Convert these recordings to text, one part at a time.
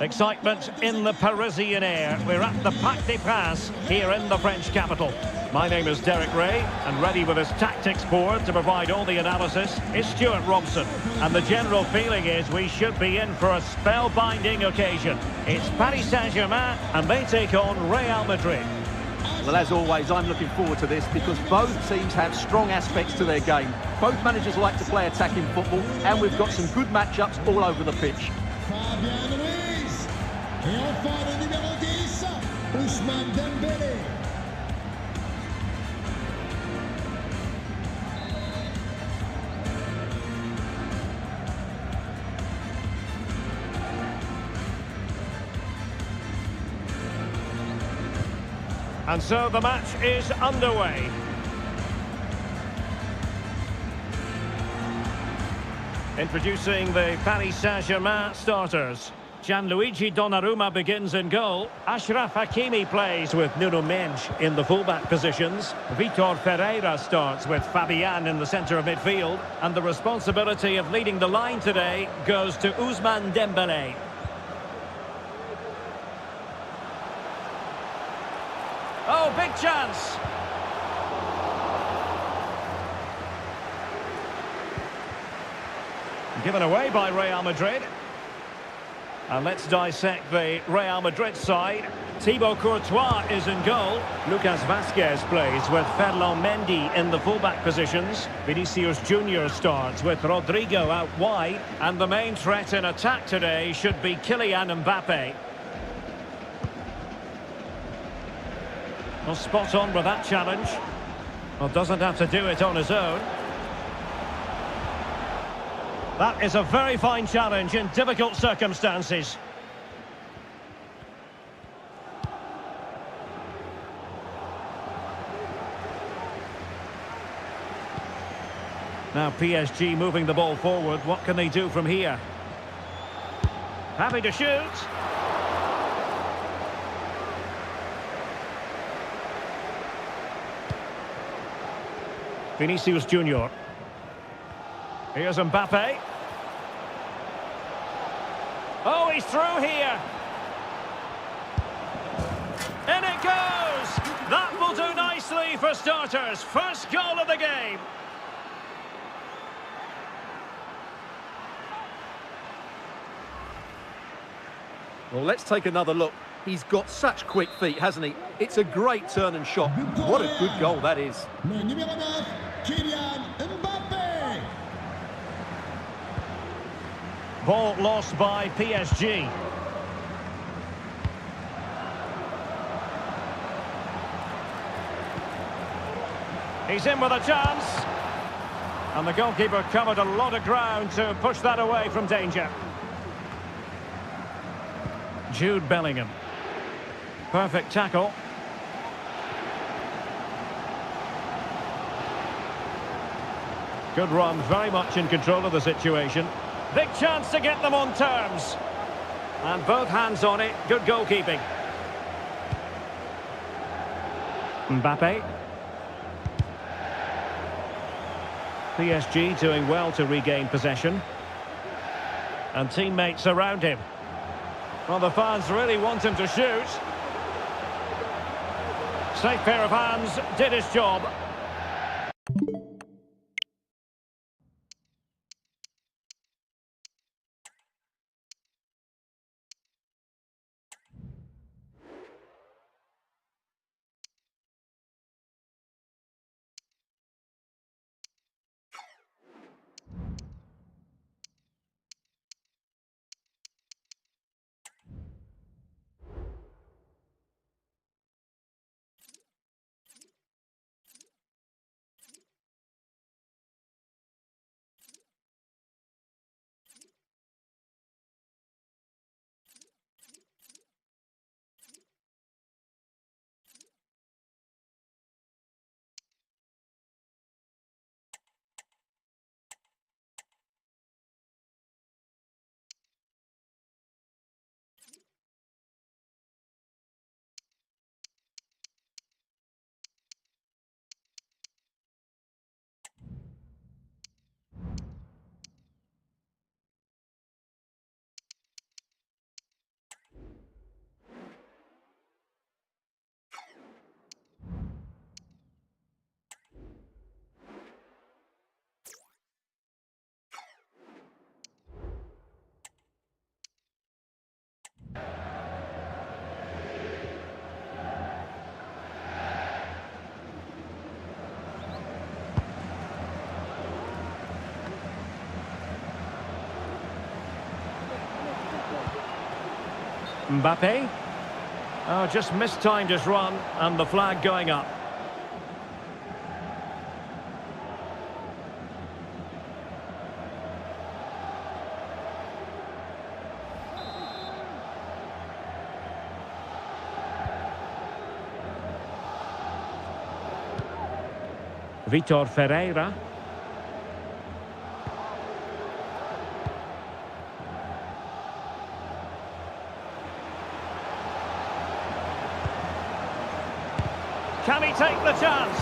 Excitement in the Parisian air. We're at the Parc des Princes here in the French capital. My name is Derek Ray, and ready with his tactics board to provide all the analysis is Stuart Robson. And the general feeling is we should be in for a spellbinding occasion. It's Paris Saint-Germain, and they take on Real Madrid. Well, as always, I'm looking forward to this because both teams have strong aspects to their game. Both managers like to play attacking football, and we've got some good matchups all over the pitch. Et enfin le numéro 10, Ousmane Dembélé. And so the match is underway. Introducing the Paris Saint-Germain starters. Gianluigi Donnarumma begins in goal. Achraf Hakimi plays with Nuno Mendes in the fullback positions. Vitor Ferreira starts with Fabian in the centre of midfield. And the responsibility of leading the line today goes to Ousmane Dembélé. Oh, big chance! Given away by Real Madrid. And let's dissect the Real Madrid side. Thibaut Courtois is in goal. Lucas Vazquez plays with Ferland Mendy in the fullback positions. Vinicius Junior starts with Rodrigo out wide. And the main threat in attack today should be Kylian Mbappe. Well, spot on with that challenge. Well, doesn't have to do it on his own. That is a very fine challenge in difficult circumstances. Now PSG moving the ball forward. What can they do from here? Happy to shoot. Vinicius Junior. Here's Mbappe. Oh, he's through here. In it goes. That will do nicely for starters. First goal of the game. Well, let's take another look. He's got such quick feet, hasn't he? It's a great turn and shot. What a good goal that is. Le numéro 9, Kylian Mbappe. Ball lost by PSG. He's in with a chance. And the goalkeeper covered a lot of ground to push that away from danger. Jude Bellingham. Perfect tackle. Good run, very much in control of the situation. Big chance to get them on terms. And both hands on it, good goalkeeping. Mbappe. PSG doing well to regain possession. And teammates around him. Well, the fans really want him to shoot. Safe pair of hands, did his job. Mbappe. Oh, just mistimed his run, and the flag going up. Vitor Ferreira. Can he take the chance?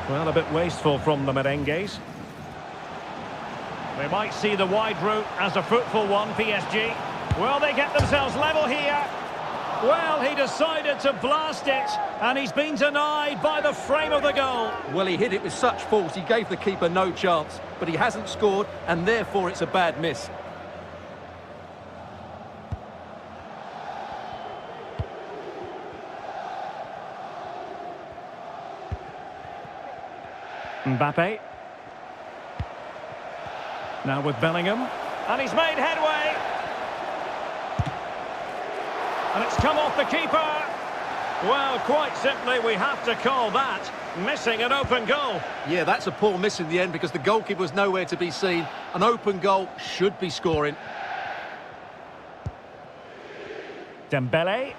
Well, a bit wasteful from the merengues. They might see the wide route as a fruitful one, PSG. Will they get themselves level here? Well, he decided to blast it, and he's been denied by the frame of the goal. Well, he hit it with such force, he gave the keeper no chance, but he hasn't scored, and therefore it's a bad miss. Mbappe. Now with Bellingham, and he's made headway. And it's come off the keeper. Well, quite simply, we have to call that missing an open goal. Yeah, that's a poor miss in the end because the goalkeeper was nowhere to be seen. An open goal should be scoring. Dembele.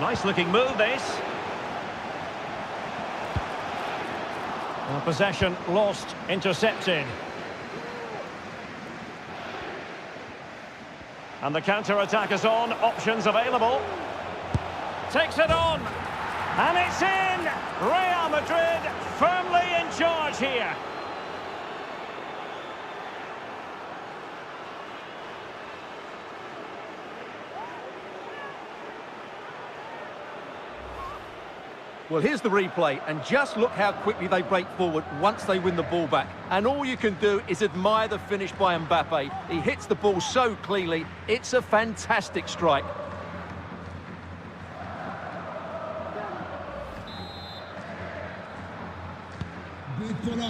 Nice looking move, this. Well, possession lost, intercepted. And the counter-attack is on, options available. Takes it on, and it's in! Real Madrid firmly in charge here. Well, here's the replay, and just look how quickly they break forward once they win the ball back. And all you can do is admire the finish by Mbappe. He hits the ball so cleanly, it's a fantastic strike.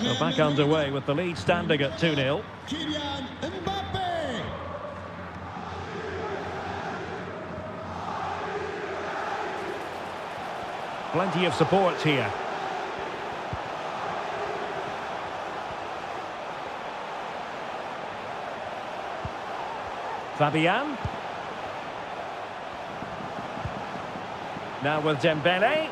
So back underway with the lead standing at 2-0. Kylian Mbappe. Plenty of support here. Fabian. Now with Dembele.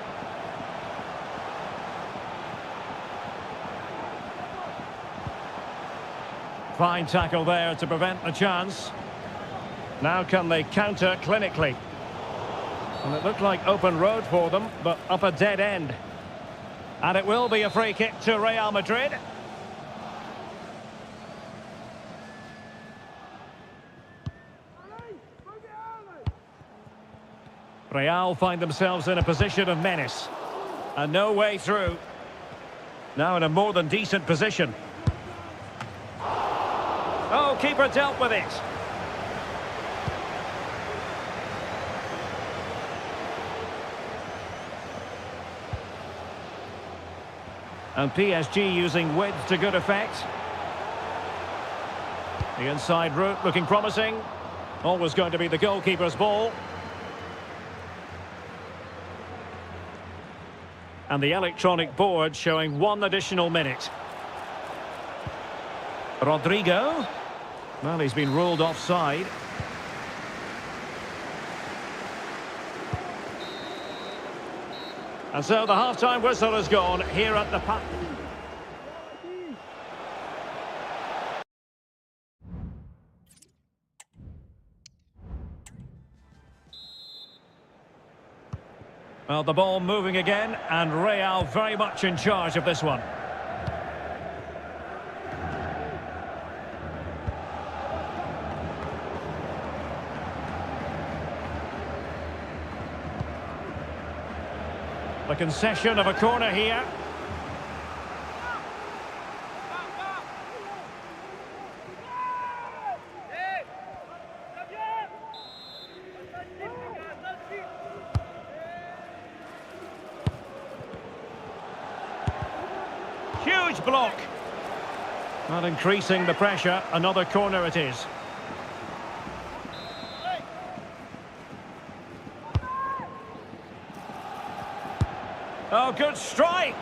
Fine tackle there to prevent the chance. Now can they counter clinically? And it looked like open road for them, but up a dead end. And it will be a free kick to Real Madrid. Real find themselves in a position of menace. And no way through. Now in a more than decent position. Oh, keeper dealt with it. And PSG using width to good effect. The inside route looking promising. Always going to be the goalkeeper's ball. And the electronic board showing 1 additional minute. Rodrigo. Well, he's been ruled offside. And so the half-time whistle has gone here at the park. Well, the ball moving again, and Real very much in charge of this one. The concession of a corner here. huge block. Not increasing the pressure. Another corner it is. Oh, good strike.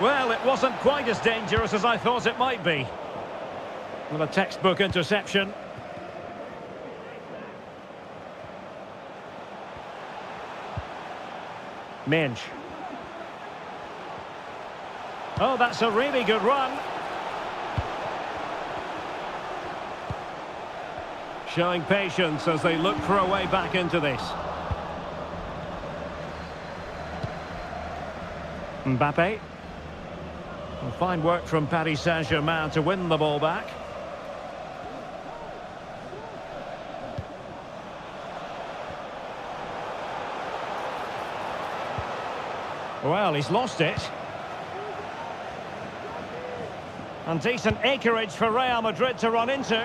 Well, it wasn't quite as dangerous as I thought it might be. Well, a textbook interception. Minge. Oh, that's a really good run. Showing patience as they look for a way back into this. Mbappe. Well, fine work from Paris Saint-Germain to win the ball back. Well, he's lost it. And decent acreage for Real Madrid to run into.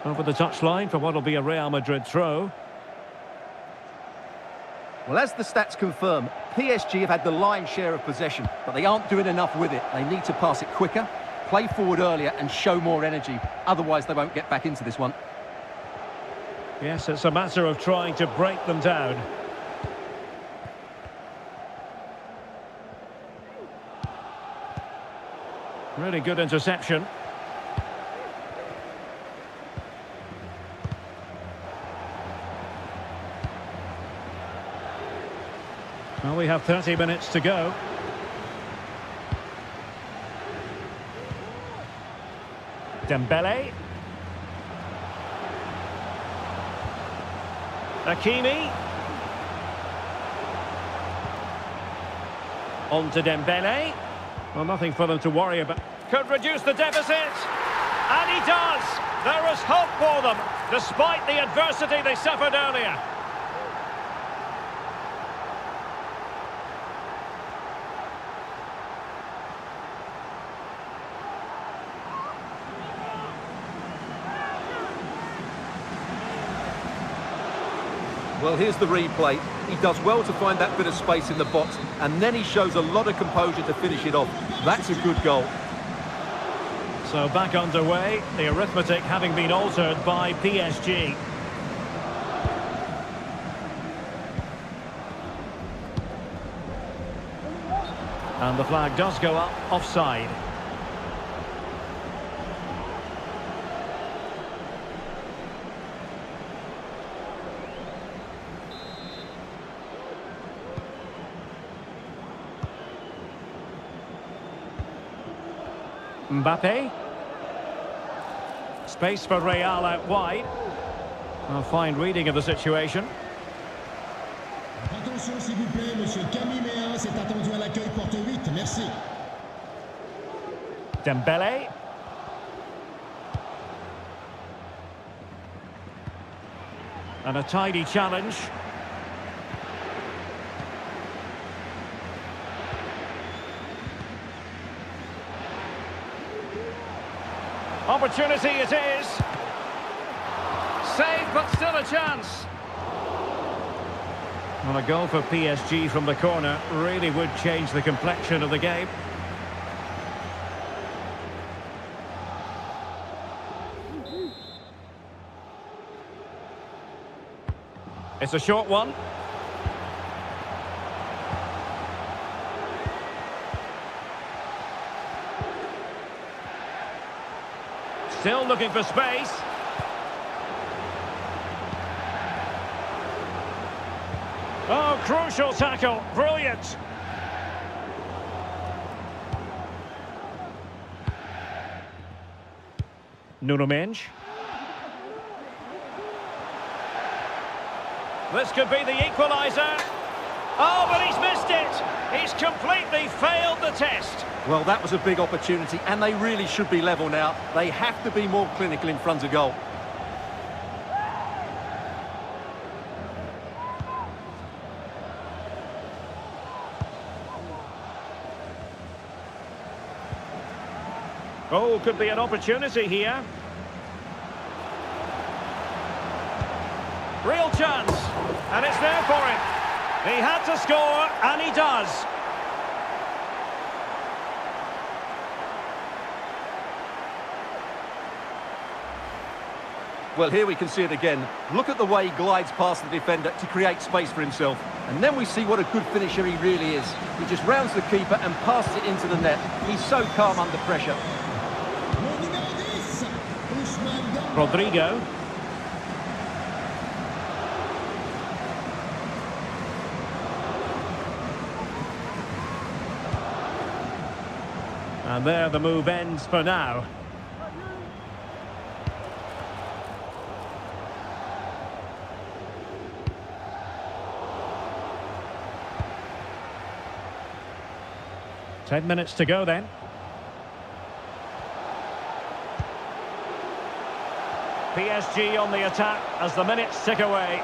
Over the touchline for what will be a Real Madrid throw. Well, as the stats confirm, PSG have had the lion's share of possession, but they aren't doing enough with it. They need to pass it quicker, play forward earlier and show more energy. Otherwise, they won't get back into this one. Yes, it's a matter of trying to break them down. Really good interception. Well, we have 30 minutes to go. Dembele. Hakimi. On to Dembele. Well, nothing for them to worry about. Could reduce the deficit. And he does. There is hope for them, despite the adversity they suffered earlier. Well, here's the replay. He does well to find that bit of space in the box, and then he shows a lot of composure to finish it off. That's a good goal. So back underway, the arithmetic having been altered by PSG. And the flag does go up, offside. Mbappe. Space for Real out wide. A fine reading of the situation. Attention s'il vous plaît, monsieur Camille s'est attendu à l'accueil porte 8, merci. Dembele. And a tidy challenge. Opportunity it is. Save, but still a chance. Well, a goal for PSG from the corner really would change the complexion of the game. It's a short one. Still looking for space. Oh, crucial tackle. Brilliant. Nuno Mendes. This could be the equaliser. Oh, but he's missed it. He's completely failed the test. Well, that was a big opportunity, and they really should be level now. They have to be more clinical in front of goal. Oh, could be an opportunity here. Real chance. And it's there for him. He had to score, and he does. Well, here we can see it again. Look at the way he glides past the defender to create space for himself. And then we see what a good finisher he really is. He just rounds the keeper and passes it into the net. He's so calm under pressure. Rodrigo. And there the move ends for now. Ten minutes to go then. PSG on the attack as the minutes tick away.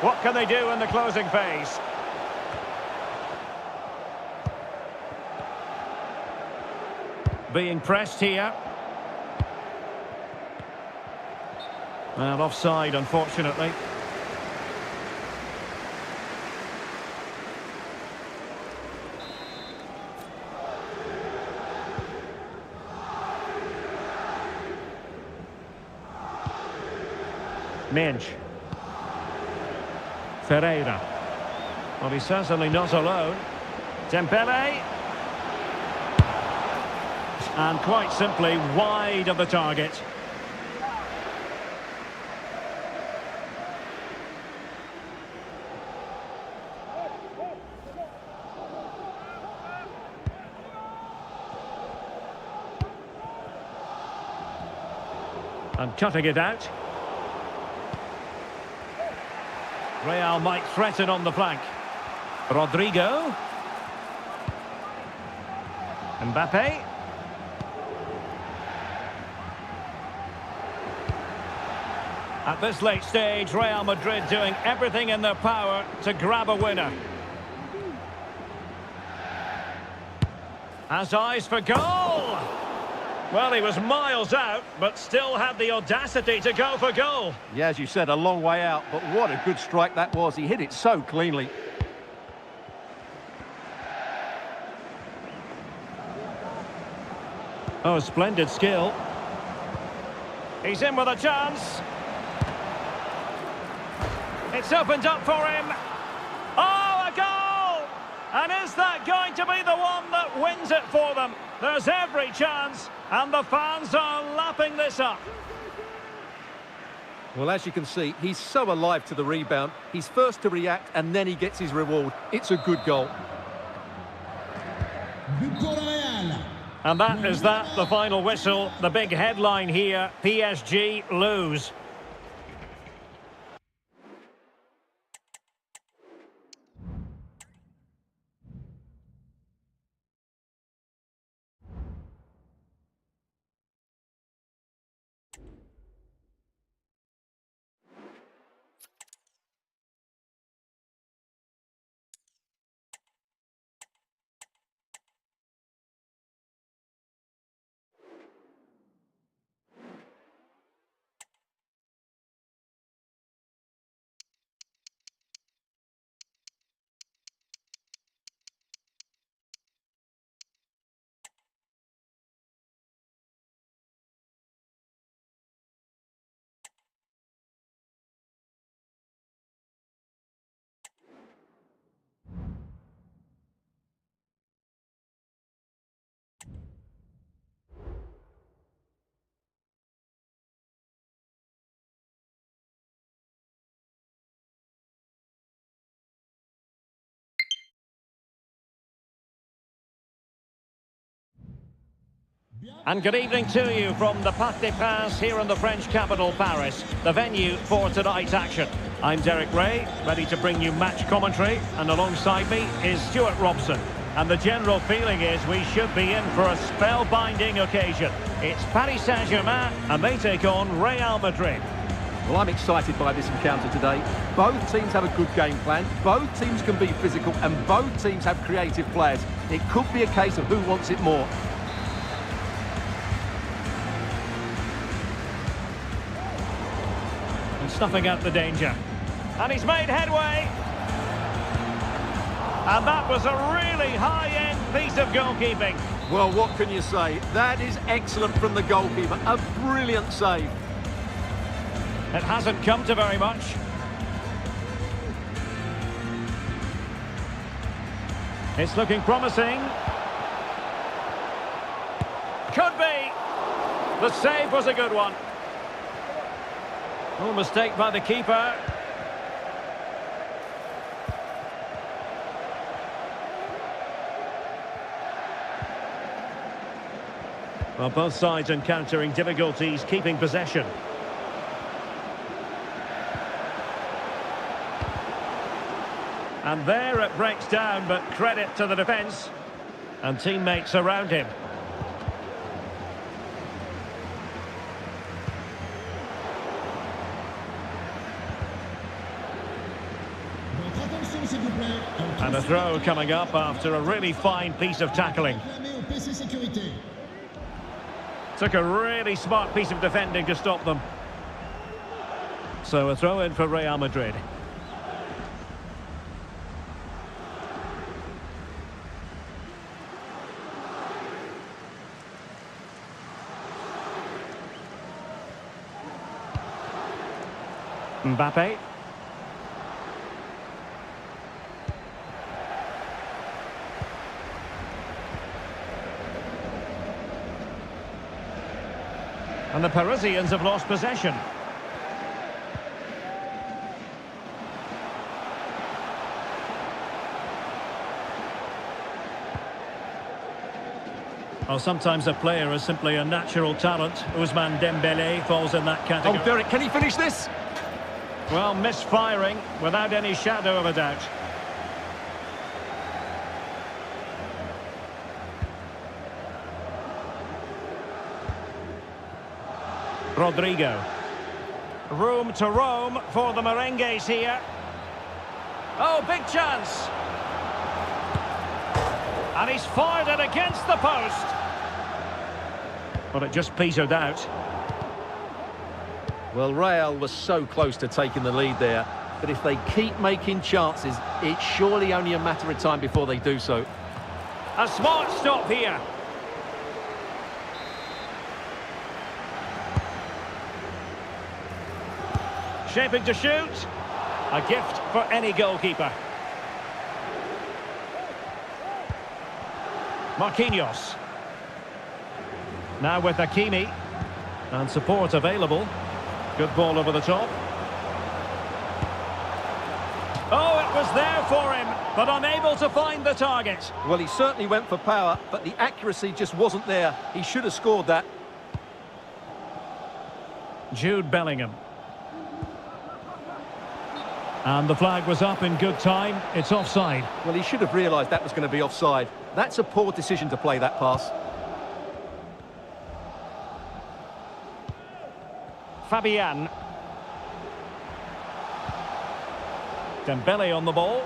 What can they do in the closing phase? Being pressed here. Well, offside, unfortunately. Minch. Ferreira. Well, he's certainly not alone. Dembele. And quite simply wide of the target. And cutting it out. Real might threaten on the flank. Rodrigo. Mbappe. At this late stage, Real Madrid doing everything in their power to grab a winner. Has eyes for goal! Well, he was miles out, but still had the audacity to go for goal. Yeah, as you said, a long way out, but what a good strike that was. He hit it so cleanly. Oh, splendid skill. He's in with a chance. It's opened up for him. Oh, a goal! And is that going to be the one that wins it for them? There's every chance, and the fans are lapping this up. Well, as you can see, he's so alive to the rebound. He's first to react, and then he gets his reward. It's a good goal. And that is that, the final whistle. The big headline here, PSG lose. And good evening to you from the Parc des Princes here in the French capital, Paris, the venue for tonight's action. I'm Derek Ray, ready to bring you match commentary, and alongside me is Stuart Robson. And the general feeling is we should be in for a spellbinding occasion. It's Paris Saint-Germain, and they take on Real Madrid. Well, I'm excited by this encounter today. Both teams have a good game plan, both teams can be physical, and both teams have creative players. It could be a case of who wants it more. snuffing out the danger. And he's made headway. And that was a really high-end piece of goalkeeping. Well, what can you say? That is excellent from the goalkeeper. A brilliant save. It hasn't come to very much. It's looking promising. Could be. The save was a good one. No mistake by the keeper. Well, both sides encountering difficulties keeping possession. And there it breaks down, but credit to the defence and teammates around him. Votre attention, s'il vous plaît. And a throw coming up after a really fine piece of tackling. Réclamé au PC Sécurité. Took a really smart piece of defending to stop them. So a throw in for Real Madrid. Mbappe. And the Parisians have lost possession. Well, sometimes a player is simply a natural talent. Ousmane Dembélé falls in that category. Oh, Derek, can he finish this? Well, misfiring without any shadow of a doubt. Rodrigo. Room to roam for the Merengues here. Oh, big chance. And he's fired it against the post. But it just petered out. Well, Real was so close to taking the lead there, but if they keep making chances, it's surely only a matter of time before they do so. A smart stop here. Shaping to shoot. A gift for any goalkeeper. Marquinhos. Now with Hakimi. And support available. Good ball over the top. Oh, it was there for him, but unable to find the target. Well, he certainly went for power, but the accuracy just wasn't there. He should have scored that. Jude Bellingham. And the flag was up in good time. It's offside. Well, he should have realised that was going to be offside. That's a poor decision to play that pass. Fabian. Dembele on the ball.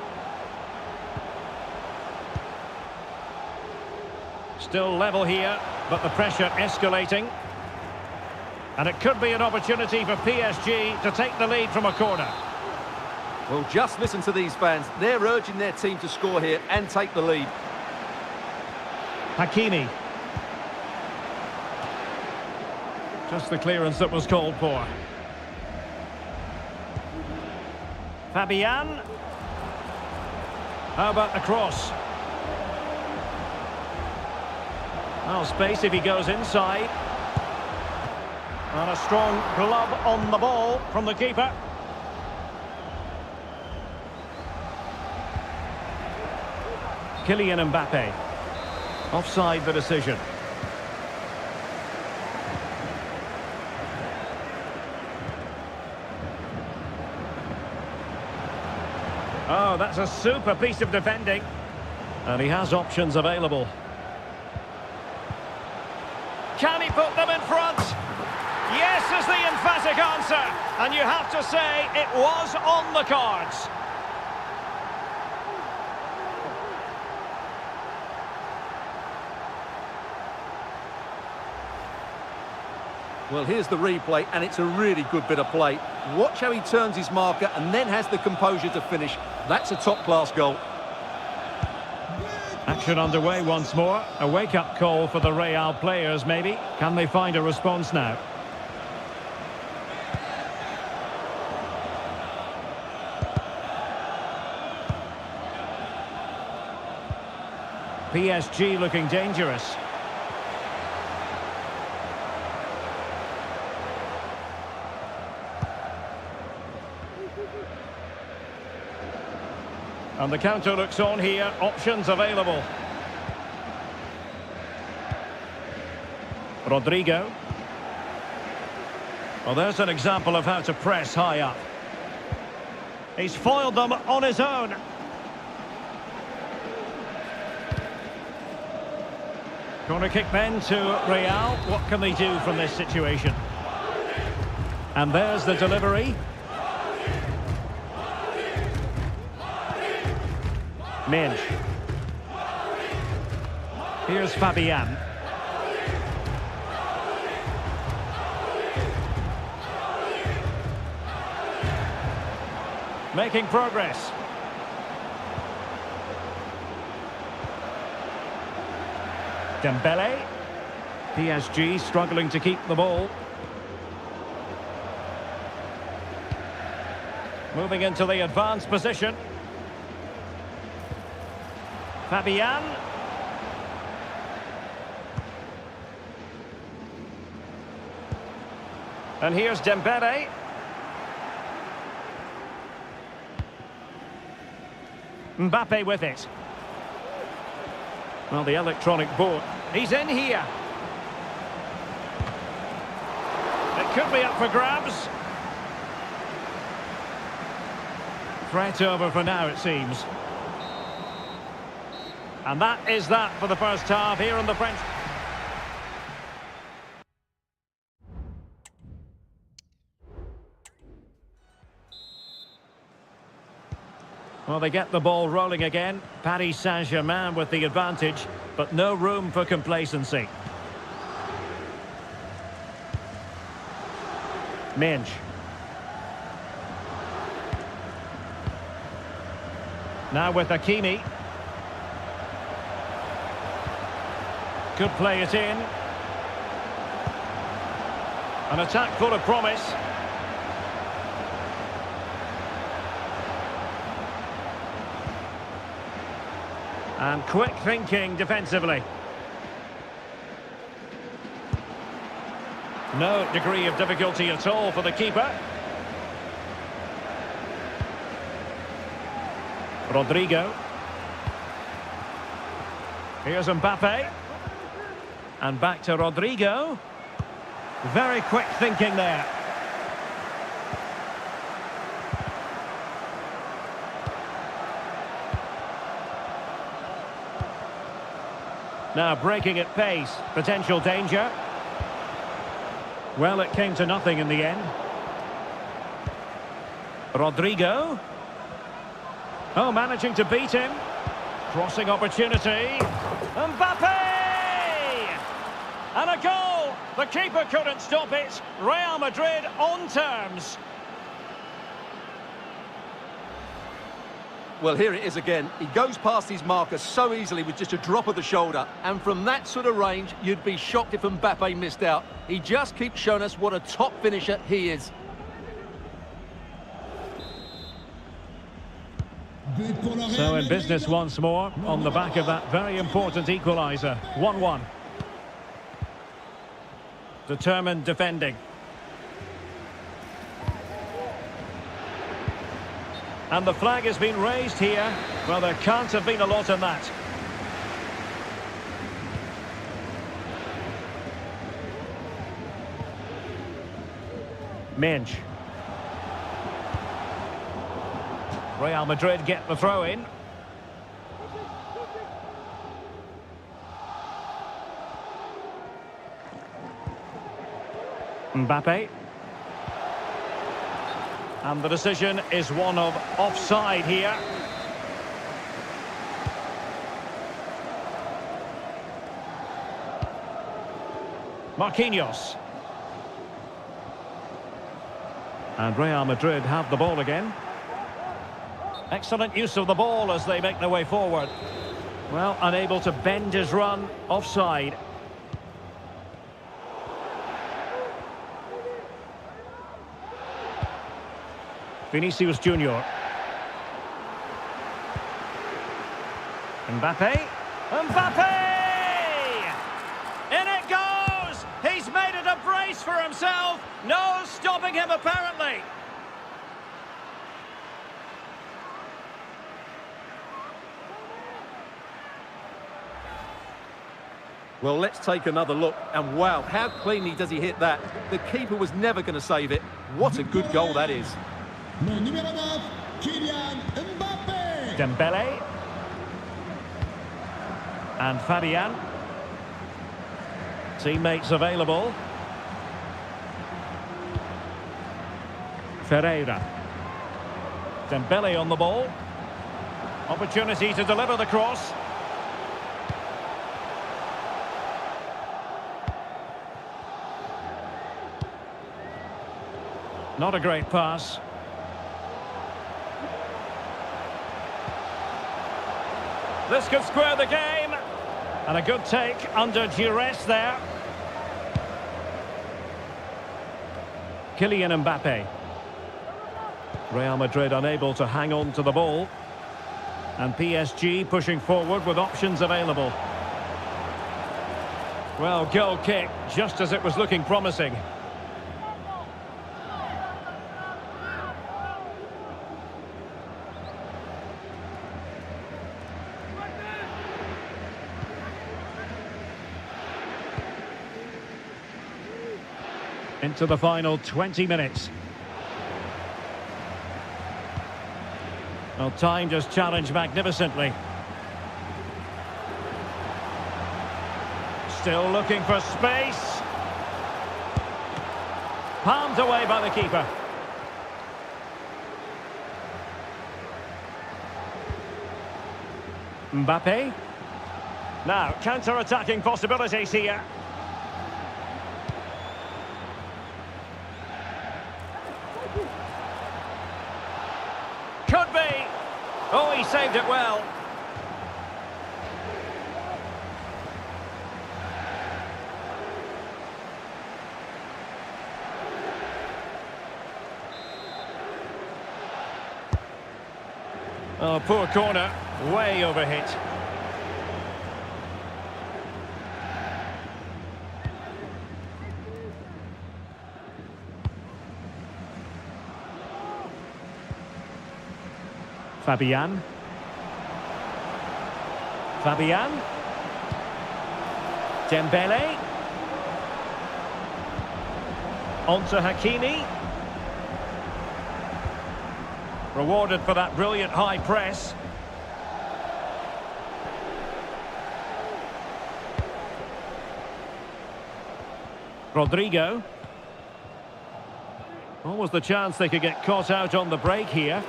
Still level here, but the pressure escalating. And it could be an opportunity for PSG to take the lead from a corner. Well, just listen to these fans. They're urging their team to score here and take the lead. Hakimi. Just the clearance that was called for. Fabian. How about the cross? Well, space if he goes inside. And a strong glove on the ball from the keeper. Kylian Mbappe. Offside the decision. Oh, that's a super piece of defending. And he has options available. Can he put them in front? Yes is the emphatic answer. And you have to say it was on the cards. Well, here's the replay, and it's a really good bit of play. Watch how he turns his marker and then has the composure to finish. That's a top-class goal. Action underway once more. A wake-up call for the Real players, maybe. Can they find a response now? PSG looking dangerous. And the counter looks on here. Options available. Rodrigo. Well, there's an example of how to press high up. He's foiled them on his own. Corner kick then to Real. What can they do from this situation? And there's the delivery. Minge. Here's Fabian. Making progress. Dembele. PSG struggling to keep the ball. Moving into the advanced position. Fabian. And here's Dembele. Mbappe with it. Well, the electronic board. He's in here. It could be up for grabs. Threat over for now, it seems. And that is that for the first half here in the French. Well, they get the ball rolling again. Paris Saint-Germain with the advantage, but no room for complacency. Minge. Now with Hakimi. Could play it in. An attack full of promise. And quick thinking defensively. No degree of difficulty at all for the keeper. Rodrigo. Here's Mbappe. And back to Rodrigo. Very quick thinking there. Now breaking at pace. Potential danger. Well, it came to nothing in the end. Rodrigo. Oh, managing to beat him. Crossing opportunity. Mbappe! And a goal! The keeper couldn't stop it. Real Madrid on terms. Well, here it is again. He goes past his marker so easily with just a drop of the shoulder. And from that sort of range, you'd be shocked if Mbappe missed out. He just keeps showing us what a top finisher he is. So in business once more, on the back of that very important equaliser. 1-1. Determined defending. And the flag has been raised here. Well, there can't have been a lot in that. Minge. Real Madrid get the throw in. Mbappe. And the decision is one of offside here. Marquinhos. And Real Madrid have the ball again. Excellent use of the ball as they make their way forward. Well, unable to bend his run, offside. Vinicius Junior. Mbappe. Mbappe! In it goes! He's made it a brace for himself. No stopping him, apparently. Well, let's take another look. And wow, how cleanly does he hit that? The keeper was never going to save it. What a good goal that is. Le numéro 9, Kylian Mbappé. Dembele. And Fabian. Teammates available. Ferreira. Dembele on the ball. Opportunity to deliver the cross. Not a great pass. This could square the game. And a good take under duress there. Kylian Mbappe. Real Madrid unable to hang on to the ball. And PSG pushing forward with options available. Well, goal kick, just as it was looking promising. Into the final 20 minutes. Well, time just challenged magnificently. Still looking for space. Palmed away by the keeper. Mbappe. Now, counter-attacking possibilities here. Could be. Oh, he saved it well. Oh, poor corner. Way overhit. Fabian. Fabian. Dembele. On to Hakimi. Rewarded for that brilliant high press. Rodrigo. What was the chance they could get caught out on the break here?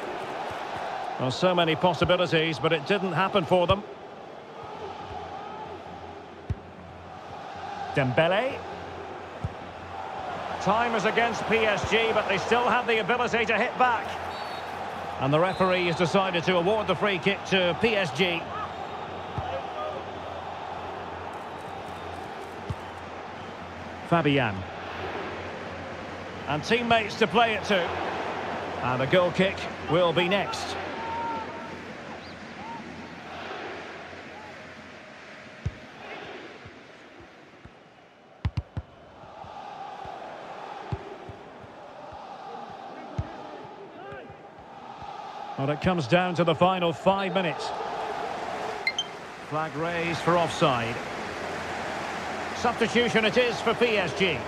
Well, so many possibilities, but it didn't happen for them. Dembele. Time is against PSG, but they still have the ability to hit back. And the referee has decided to award the free kick to PSG. Fabian. And teammates to play it to. And the goal kick will be next. Well, it comes down to the final 5 minutes. Flag raised for offside. Substitution it is for PSG.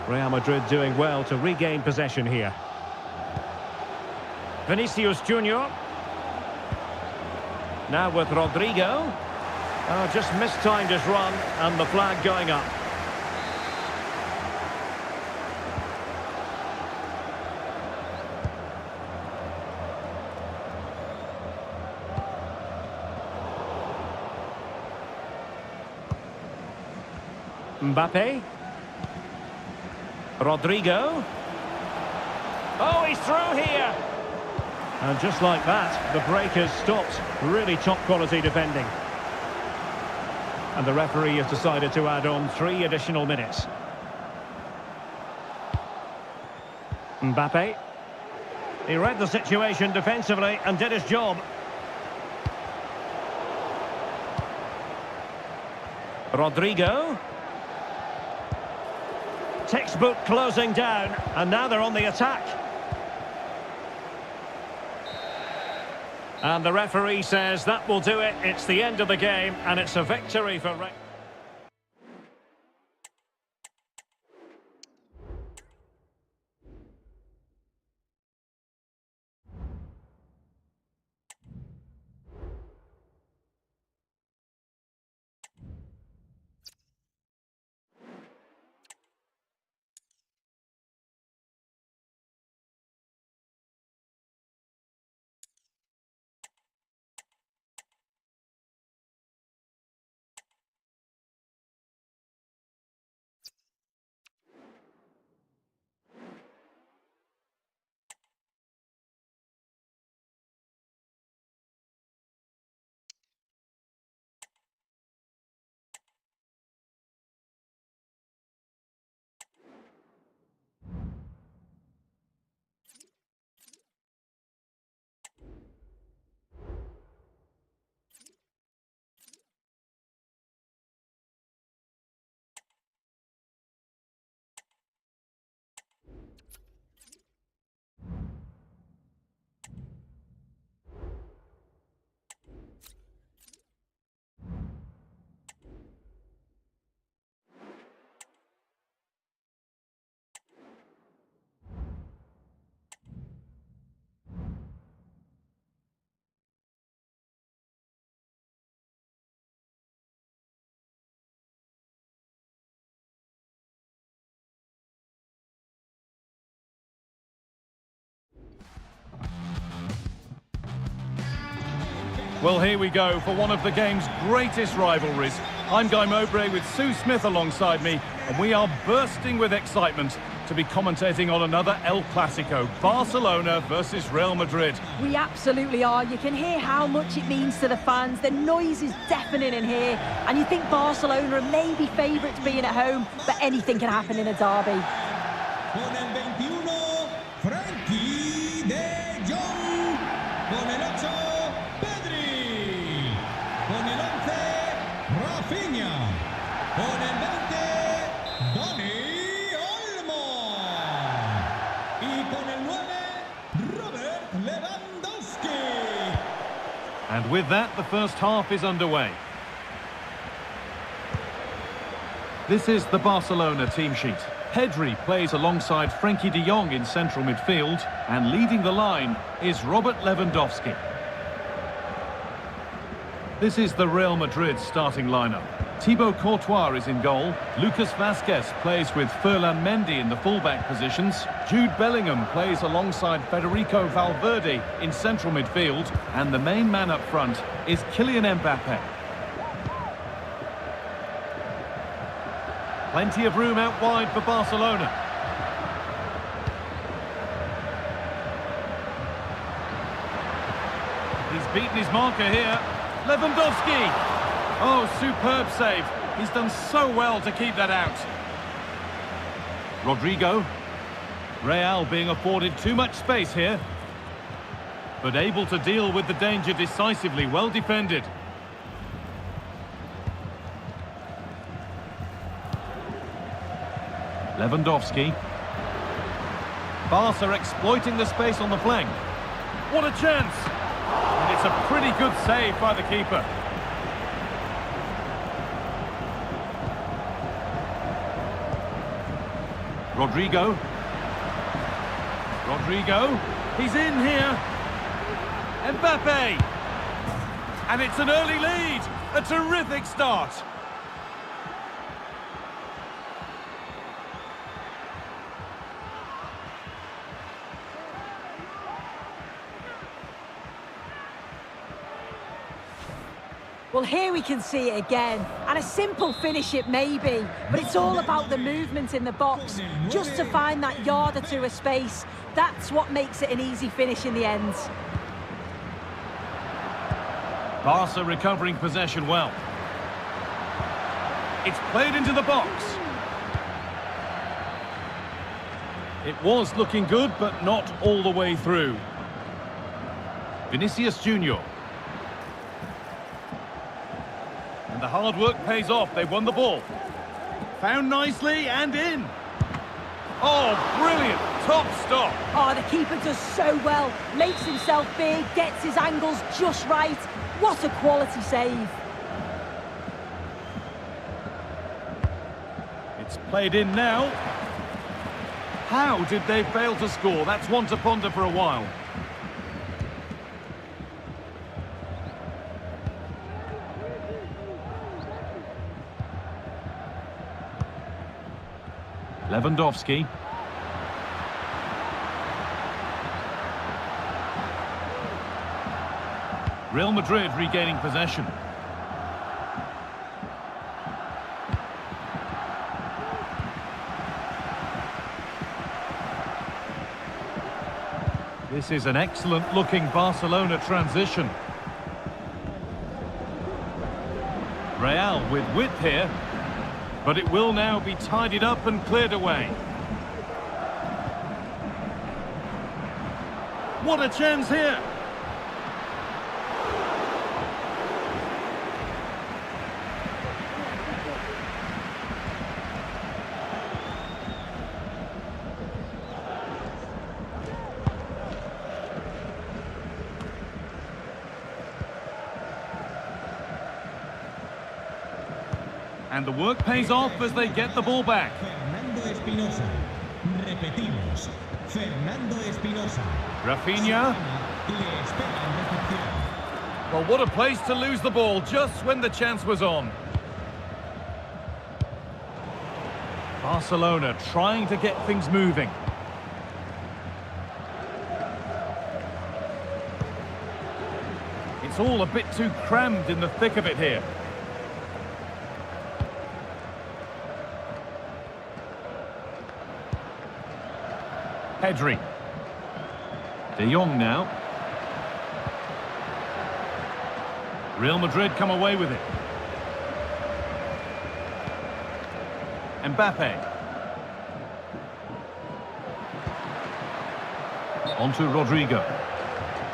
Real Madrid doing well to regain possession here. Vinicius Junior. Now with Rodrigo. Oh, just mistimed his run and the flag going up. Mbappe. Rodrigo. Oh, he's through here. And just like that, the break has stopped. Really top quality defending. And the referee has decided to add on 3 additional minutes. Mbappe. He read the situation defensively and did his job. Rodrigo. Textbook closing down, and now they're on the attack. And the referee says that will do it. It's the end of the game, and it's a victory for... Well, here we go for one of the game's greatest rivalries. I'm Guy Mowbray with Sue Smith alongside me, and we are bursting with excitement to be commentating on another El Clasico, Barcelona versus Real Madrid. We absolutely are. You can hear how much it means to the fans. The noise is deafening in here, and you think Barcelona are maybe favourites being at home, but anything can happen in a derby. Con el 21, Frankie de Jong. Con el 8, Pedri. Con el 11, Rafinha. Con el 20, Dani Olmo. Y con el 9, Robert Lewandowski. And with that, the first half is underway. This is the Barcelona team sheet. Pedri plays alongside Frankie de Jong in central midfield, and leading the line is Robert Lewandowski. This is the Real Madrid starting lineup. Thibaut Courtois is in goal. Lucas Vazquez plays with Ferland Mendy in the fullback positions. Jude Bellingham plays alongside Federico Valverde in central midfield, and the main man up front is Kylian Mbappe. Plenty of room out wide for Barcelona. He's beaten his marker here. Lewandowski! Oh, superb save. He's done so well to keep that out. Rodrigo. Real being afforded too much space here, but able to deal with the danger decisively. Well defended. Lewandowski. Barca exploiting the space on the flank. What a chance! And it's a pretty good save by the keeper. Rodrigo. Rodrigo. He's in here. Mbappe. And it's an early lead. A terrific start. Well, here we can see it again, and a simple finish it may be, but it's all about the movement in the box. Just to find that yard or two of space, that's what makes it an easy finish in the end. Barca recovering possession well. It's played into the box. It was looking good, but not all the way through. Vinicius Junior. And the hard work pays off. They won the ball. Found nicely and in. Oh, brilliant. Top stop. Oh, the keeper does so well. Makes himself big, gets his angles just right. What a quality save. It's played in now. How did they fail to score? That's one to ponder for a while. Lewandowski. Real Madrid regaining possession. This is an excellent looking Barcelona transition. Real with width here. But it will now be tidied up and cleared away. What a chance here! And the work pays off as they get the ball back. Fernando Espinosa. Repetimos. Fernando Espinosa. Rafinha. Le esperan recepción. Well, what a place to lose the ball just when the chance was on. Barcelona trying to get things moving. It's all a bit too crammed in the thick of it here. Pedri. De Jong now. Real Madrid come away with it. Mbappe. On to Rodrigo.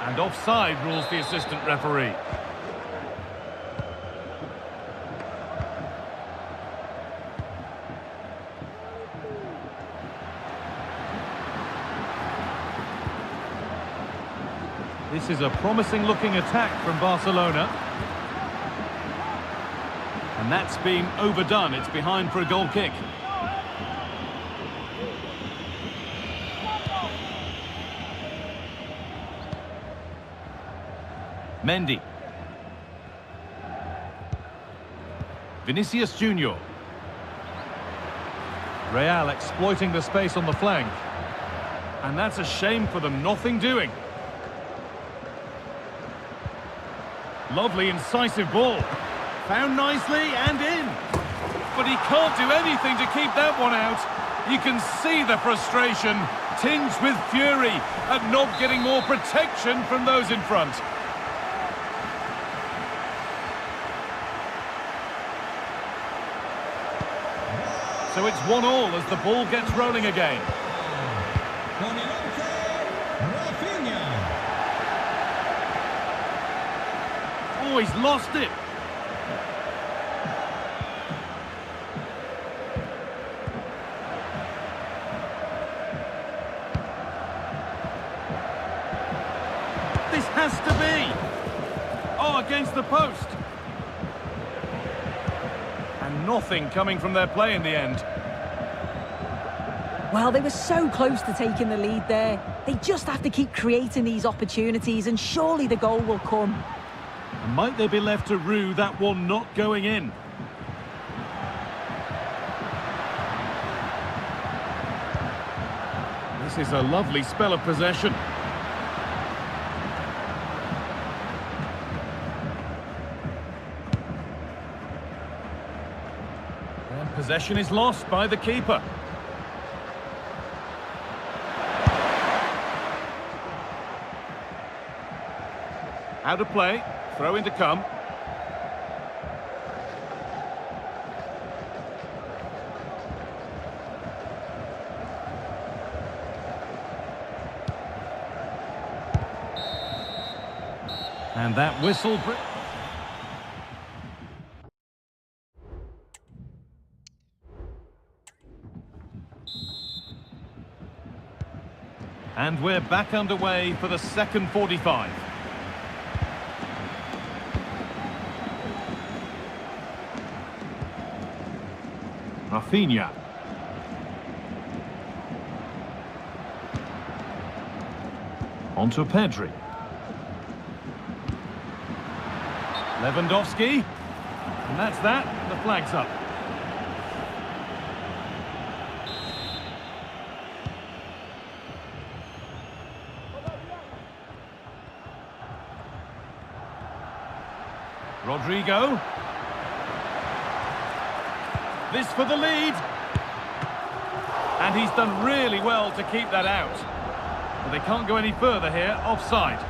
And offside rules the assistant referee. This is a promising-looking attack from Barcelona. And that's been overdone. It's behind for a goal kick. Mendy. Vinicius Junior. Real exploiting the space on the flank. And that's a shame for them, nothing doing. Lovely, incisive ball. Found nicely and in. But he can't do anything to keep that one out. You can see the frustration, tinged with fury at not getting more protection from those in front. So it's 1-1 as the ball gets rolling again. Con el 11, Rafinha. Oh, he's lost it. This has to be. Oh, against the post. And nothing coming from their play in the end. Well, they were so close to taking the lead there. They just have to keep creating these opportunities and surely the goal will come. And might they be left to rue that one not going in? This is a lovely spell of possession. Possession is lost by the keeper. Out of play, throw in to come. And that whistle... And we're back underway for the second 45. Rafinha. Onto Pedri. Lewandowski. And that's that. The flag's up. Rodrigo. This for the lead. And he's done really well to keep that out. But they can't go any further here. Offside.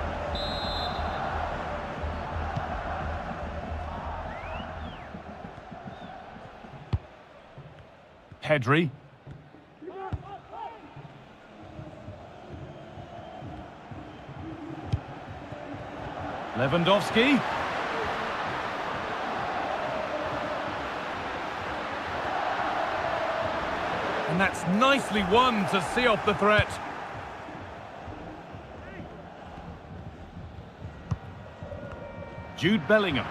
Pedri. Lewandowski. And that's nicely won to see off the threat. Jude Bellingham.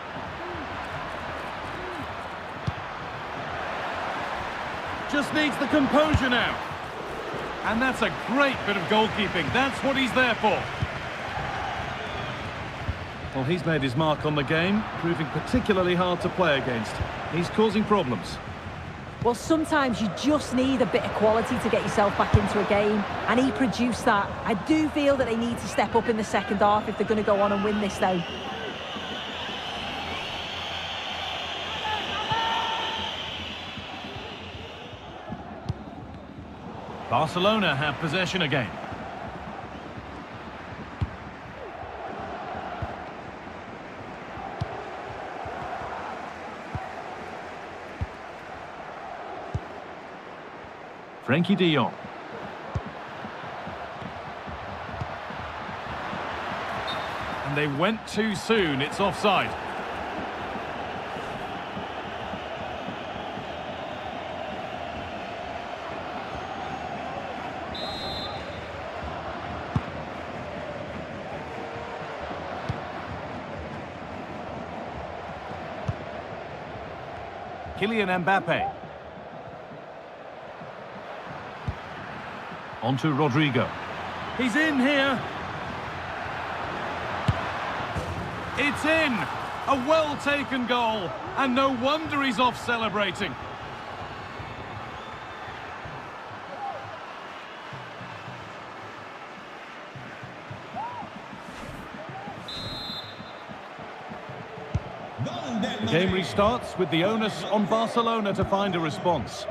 Just needs the composure now. And that's a great bit of goalkeeping. That's what he's there for. Well, he's made his mark on the game, proving particularly hard to play against. He's causing problems. Well, sometimes you just need a bit of quality to get yourself back into a game, and he produced that. I do feel that they need to step up in the second half if they're going to go on and win this, though. Barcelona have possession again. Frankie de Jong. And they went too soon. It's offside. Kylian Mbappe. Onto Rodrigo. He's in here. It's in. A well-taken goal. And no wonder he's off celebrating. The game restarts with the onus on Barcelona to find a response.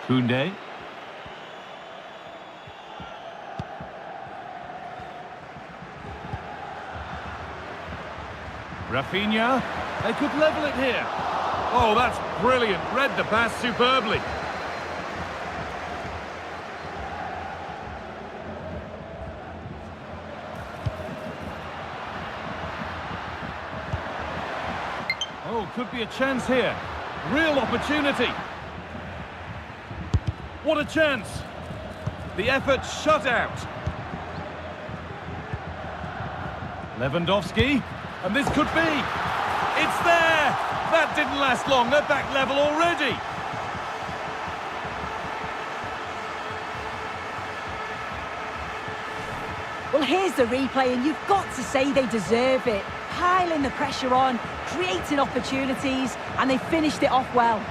Koundé. Rafinha. They could level it here. Oh, that's brilliant. Read the pass superbly. Oh, could be a chance here. Real opportunity. What a chance! The effort shut out. Lewandowski, and this could be. It's there! That didn't last long. They're back level already. Well, here's the replay, and you've got to say they deserve it. Piling the pressure on, creating opportunities, and they finished it off well.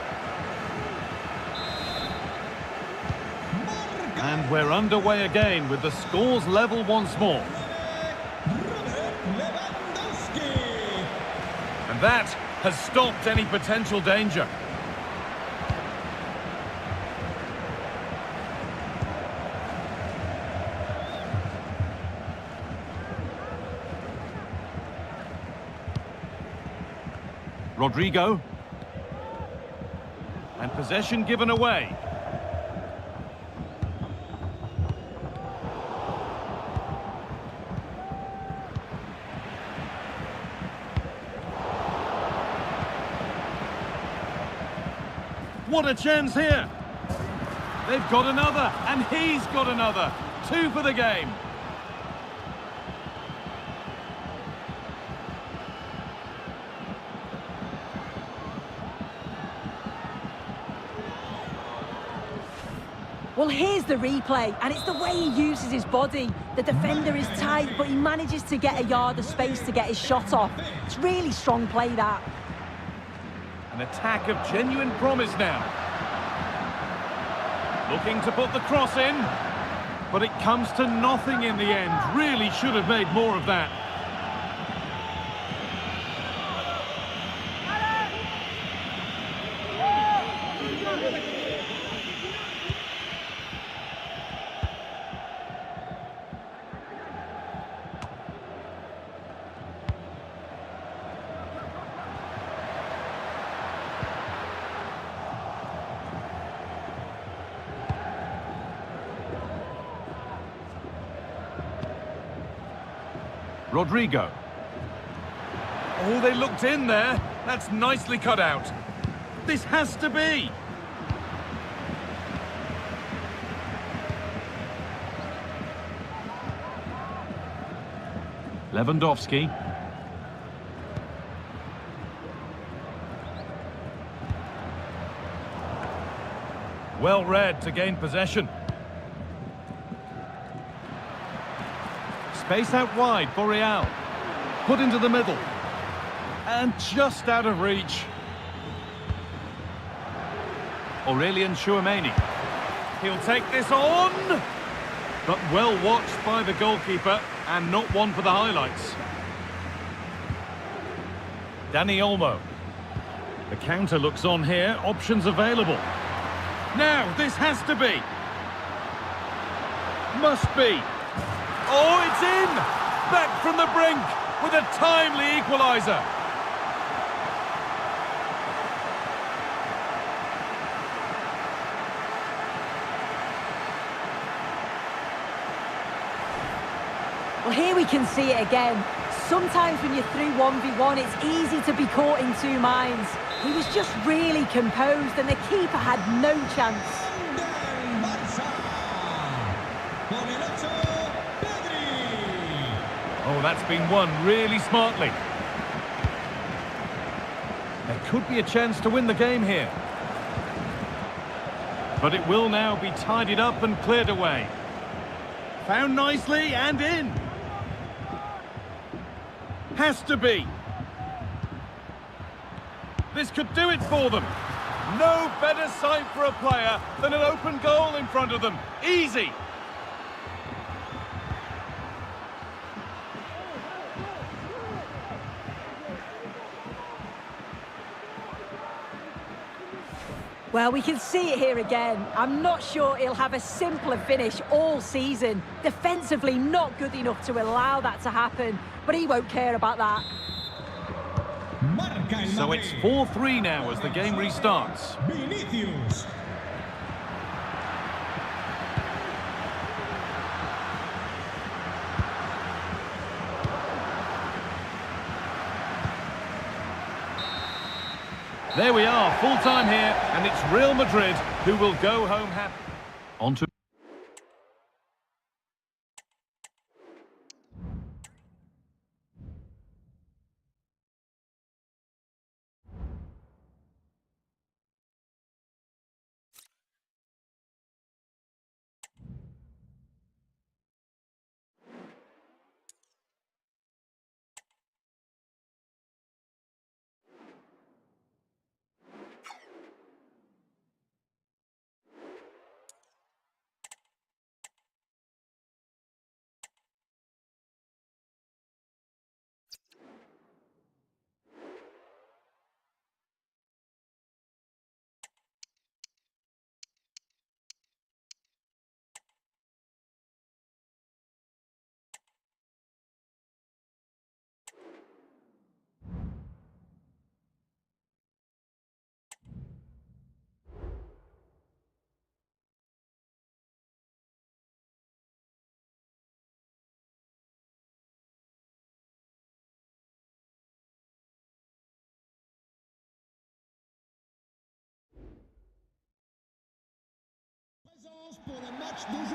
And we're underway again with the scores level once more. And that has stopped any potential danger. Rodrigo. And possession given away. What a chance here! They've got another, and he's got another. 2 for the game. Well, here's the replay, and it's the way he uses his body. The defender is tight, but he manages to get a yard of space to get his shot off. It's really strong play, that. An attack of genuine promise now. Looking to put the cross in, but it comes to nothing in the end. Really should have made more of that. Rodrigo. Oh, they looked in there. That's nicely cut out. This has to be. Lewandowski. Well read to gain possession. Space out wide for Real. Put into the middle. And just out of reach. Aurelian Chouameni. He'll take this on. But well watched by the goalkeeper and not one for the highlights. Dani Olmo. The counter looks on here. Options available. Now, this has to be. Must be. Oh, it's in! Back from the brink with a timely equaliser. Well, here we can see it again. Sometimes when you're through 1v1, it's easy to be caught in two minds. He was just really composed and the keeper had no chance. Oh, that's been won really smartly. There could be a chance to win the game here. But it will now be tidied up and cleared away. Found nicely and in. Has to be. This could do it for them. No better sight for a player than an open goal in front of them. Easy. Well, we can see it here again. I'm not sure he'll have a simpler finish all season. Defensively, not good enough to allow that to happen, but he won't care about that. So it's 4-3 now as the game restarts. Vinicius. There we are, full time here, and it's Real Madrid who will go home happy. On to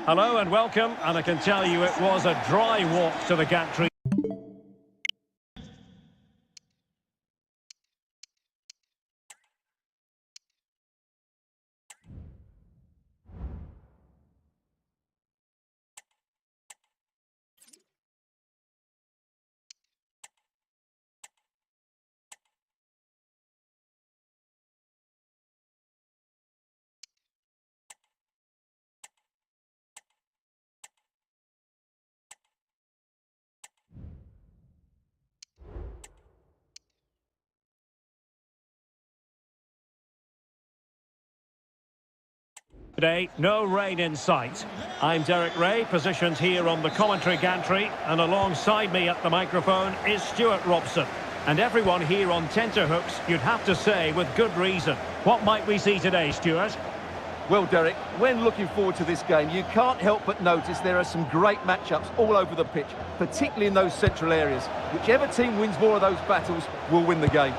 Hello and welcome, and I can tell you it was a dry walk to the gantry. Today, no rain in sight. I'm Derek Ray, positioned here on the commentary gantry, and alongside me at the microphone is Stuart Robson. And everyone here on tenterhooks, you'd have to say, with good reason. What might we see today, Stuart? Well, Derek, when looking forward to this game, you can't help but notice there are some great matchups all over the pitch, particularly in those central areas. Whichever team wins more of those battles will win the game.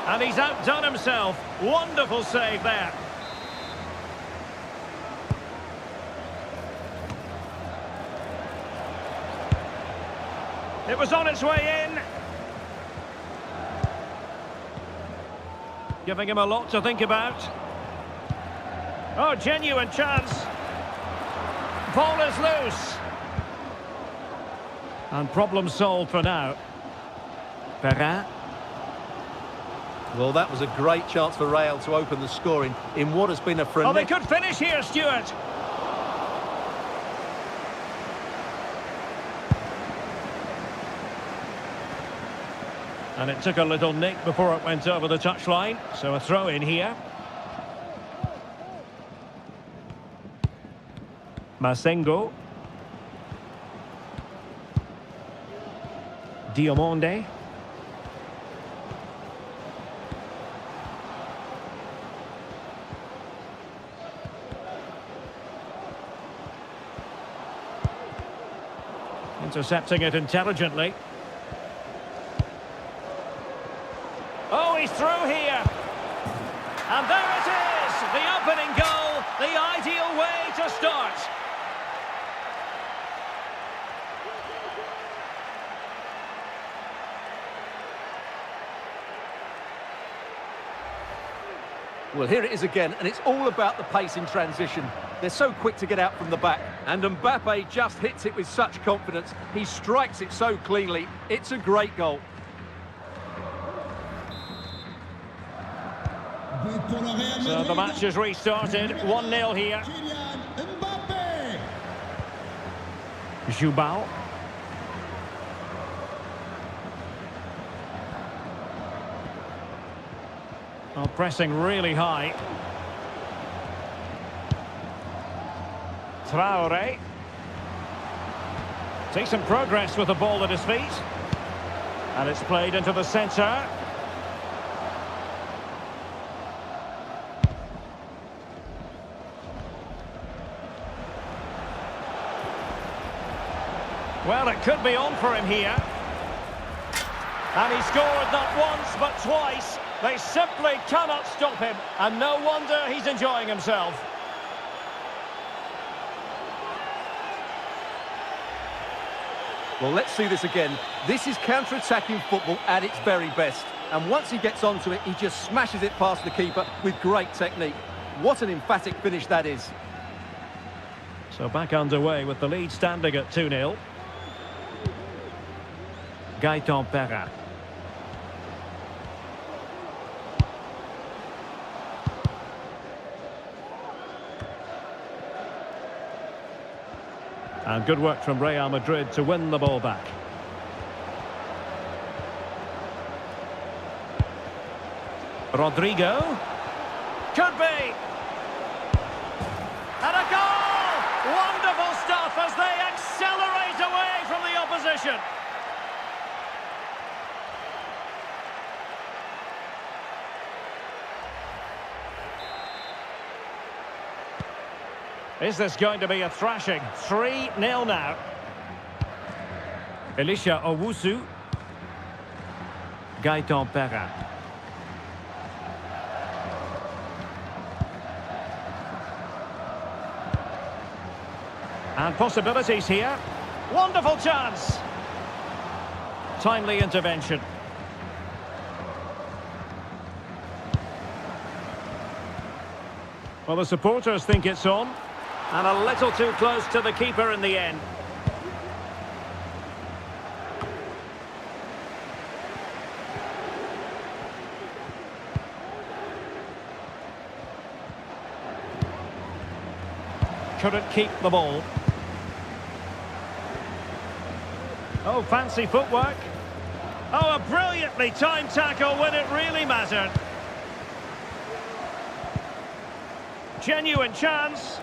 And he's outdone himself. Wonderful save there. It was on its way in. Giving him a lot to think about. Oh, genuine chance. Ball is loose. And problem solved for now. Perrin. Well, that was a great chance for Real to open the scoring in what has been a Oh, frenetic... they could finish here, Stuart. And it took a little nick before it went over the touchline. So a throw in here. Masengo. Diomande. Intercepting it intelligently. Oh, he's through here. And there it is, the opening goal, the ideal way to start. Well, here it is again, and it's all about the pace in transition. They're so quick to get out from the back, and Mbappe just hits it with such confidence. He strikes it so cleanly. It's a great goal. So the match has restarted, 1-0 here. Jubal. Oh, pressing really high. Traore. Decent progress with the ball at his feet. And it's played into the centre. Well, it could be on for him here. And he scored not once, but twice. They simply cannot stop him. And no wonder he's enjoying himself. Well, let's see this again. This is counter-attacking football at its very best. And once he gets onto it, he just smashes it past the keeper with great technique. What an emphatic finish that is. So back underway with the lead standing at 2-0. Gaëtan Perrin. And good work from Real Madrid to win the ball back. Rodrigo. Could be. And a goal! Wonderful stuff as they accelerate away from the opposition. Is this going to be a thrashing? 3-0 now. Elisha Owusu. Gaëtan Perrin. And possibilities here. Wonderful chance. Timely intervention. Well, the supporters think it's on. And a little too close to the keeper in the end. Couldn't keep the ball. Oh, fancy footwork. Oh, a brilliantly timed tackle when it really mattered. Genuine chance.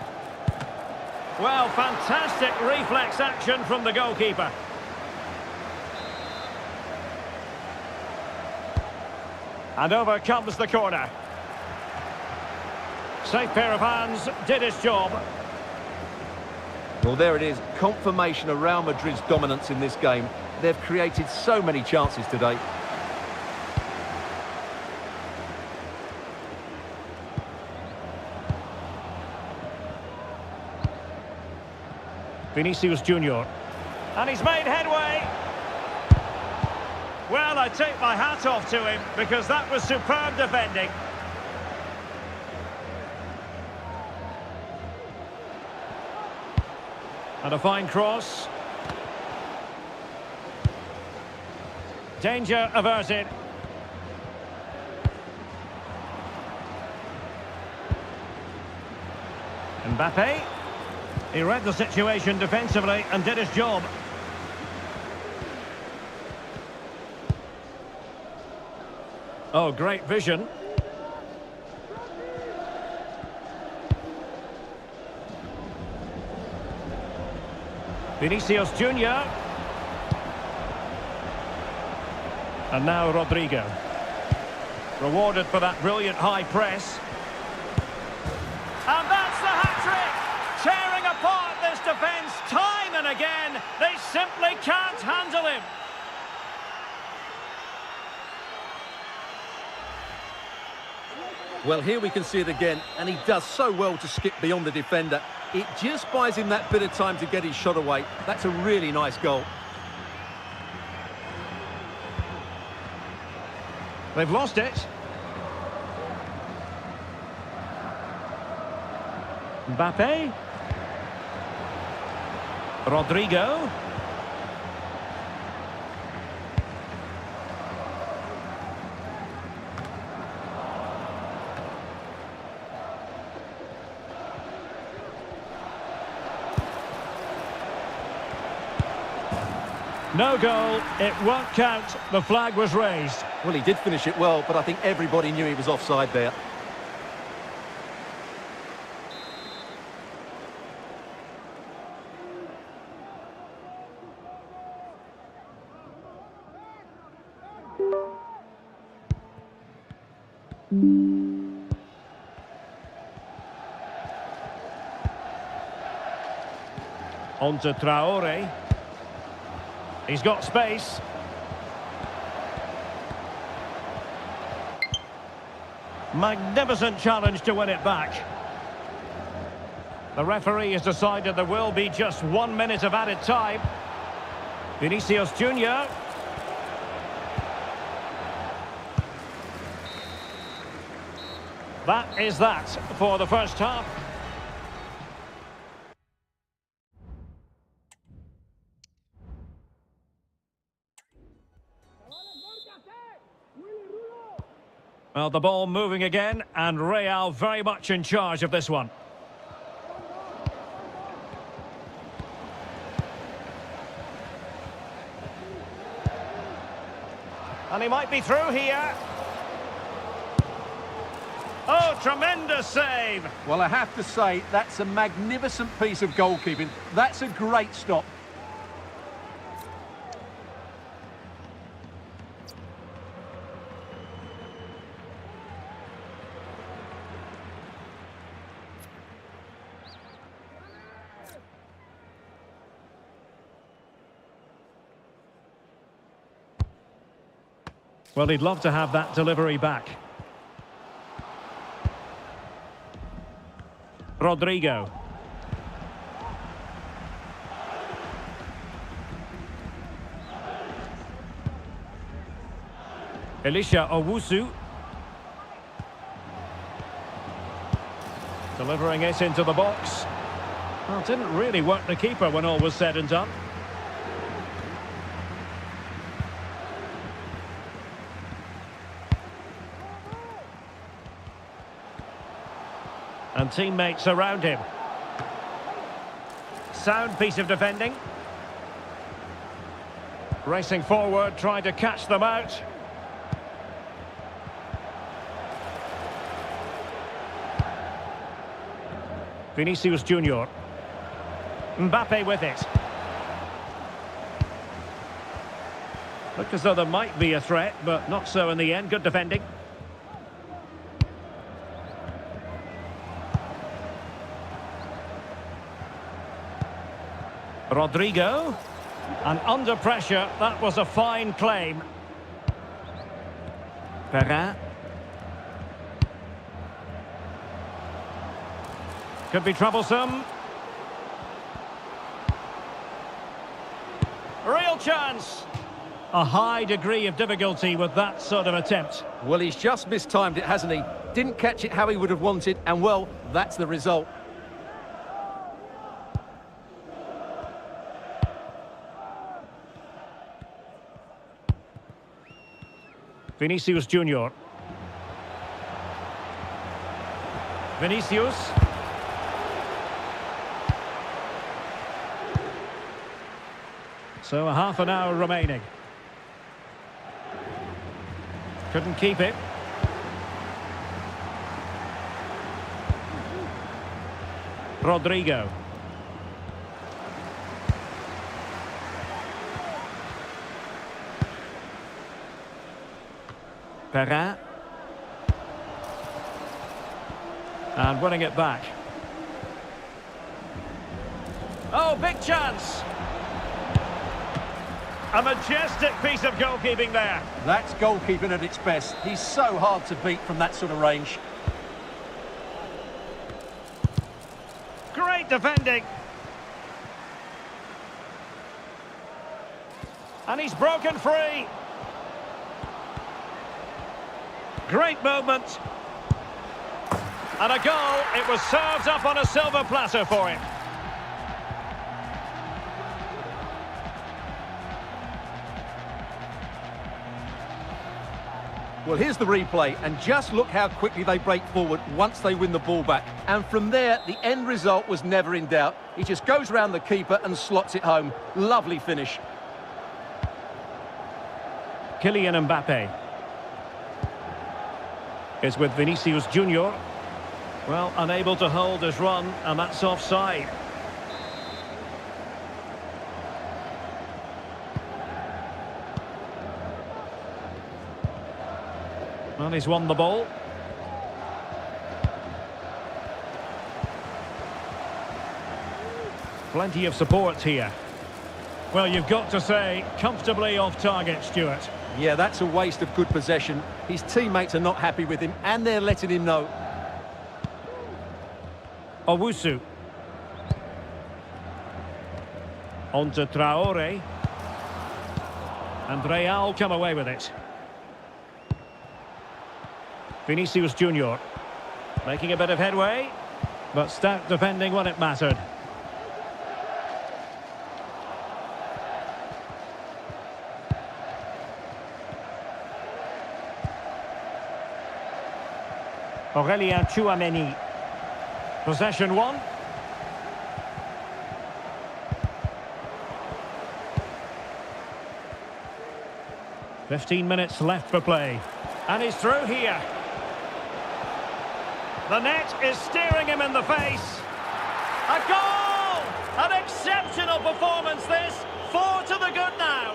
Well, fantastic reflex action from the goalkeeper. And over comes the corner. Safe pair of hands, did his job. Well, there it is. Confirmation of Real Madrid's dominance in this game. They've created so many chances today. Vinicius Junior. And he's made headway. Well, I take my hat off to him because that was superb defending. And a fine cross. Danger averted. Mbappe. He read the situation defensively and did his job. Oh, great vision. Vinicius Junior. And now Rodrigo. Rewarded for that brilliant high press. And that's the hat-trick! Tearing apart this defence time and again. They simply can't handle him. Well, here we can see it again, and he does so well to skip beyond the defender. It just buys him that bit of time to get his shot away. That's a really nice goal. They've lost it. Mbappe. Rodrigo. No goal, it won't count. The flag was raised. Well, he did finish it well, but I think everybody knew he was offside there. On to Traore. He's got space. Magnificent challenge to win it back. The referee has decided there will be just 1 minute of added time. Vinicius Junior. That is that for the first half. Well, the ball moving again, and Real very much in charge of this one. And he might be through here. Oh, tremendous save. Well, I have to say, that's a magnificent piece of goalkeeping. That's a great stop. Well, he'd love to have that delivery back. Rodrigo. Elisha Owusu. Delivering it into the box. Well, didn't really work the keeper when all was said and done. And teammates around him. Sound piece of defending. Racing forward, trying to catch them out. Vinicius Junior. Mbappe with it. Looked as though there might be a threat, but not so in the end. Good defending. Rodrigo. And under pressure, that was a fine claim. Perrin. Could be troublesome. Real chance. A high degree of difficulty with that sort of attempt. Well, he's just mistimed it, hasn't he? Didn't catch it how he would have wanted, and well, that's the result. Vinicius Junior. Vinicius. So a half an hour remaining. Couldn't keep it. Rodrigo. Perrin. And winning it back. Oh, big chance! A majestic piece of goalkeeping there. That's goalkeeping at its best. He's so hard to beat from that sort of range. Great defending. And he's broken free. Great movement. And a goal. It was served up on a silver platter for him. Well, here's the replay, and just look how quickly they break forward once they win the ball back. And from there, the end result was never in doubt. He just goes round the keeper and slots it home. Lovely finish. Kylian Mbappe is with Vinicius Junior. Well, unable to hold his run, and that's offside. Well, he's won the ball. Plenty of support here. Well, you've got to say, comfortably off target, Stuart. Yeah, that's a waste of good possession. His teammates are not happy with him, and they're letting him know. Owusu. On to Traore. And Real come away with it. Vinicius Junior. Making a bit of headway, but stout defending when it mattered. Aurélien Tchouameni. Possession one. "15 minutes left for play. And he's through here. The net is staring him in the face. A goal! An exceptional performance this. 4 to the good now.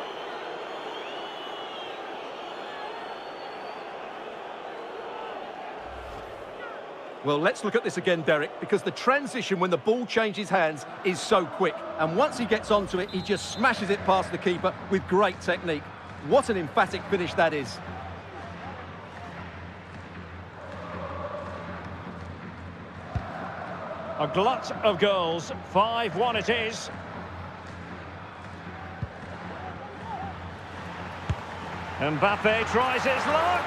Well, let's look at this again, Derek, because the transition when the ball changes hands is so quick. And once he gets onto it, he just smashes it past the keeper with great technique. What an emphatic finish that is. A glut of goals. 5-1 it is. Mbappe tries his luck.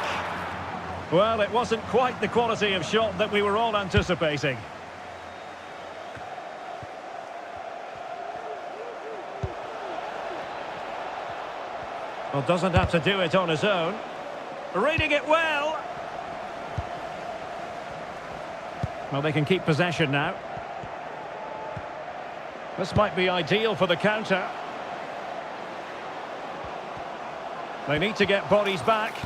Well, it wasn't quite the quality of shot that we were all anticipating. Well, doesn't have to do it on his own. Reading it well. Well, they can keep possession now. This might be ideal for the counter. They need to get bodies back.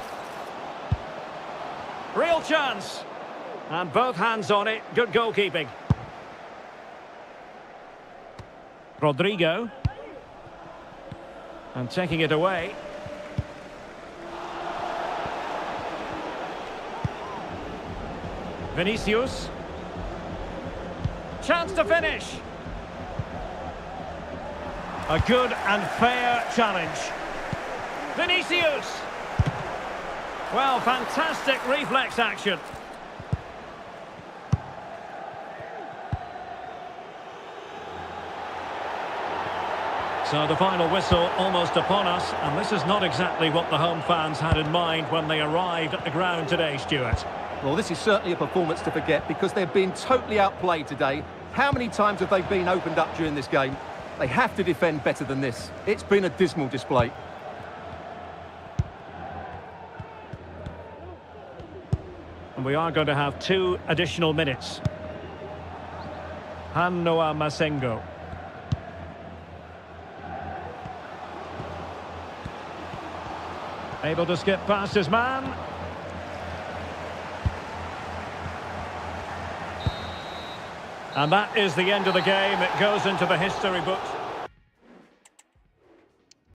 Real chance. And both hands on it. Good goalkeeping. Rodrigo. And taking it away. Vinicius. Chance to finish. A good and fair challenge. Vinicius. Well, fantastic reflex action. So the final whistle almost upon us, and this is not exactly what the home fans had in mind when they arrived at the ground today, Stuart. Well, this is certainly a performance to forget because they've been totally outplayed today. How many times have they been opened up during this game? They have to defend better than this. It's been a dismal display. And we are going to have 2 additional minutes. Hannoa Masengo. Able to skip past his man. And that is the end of the game. It goes into the history books.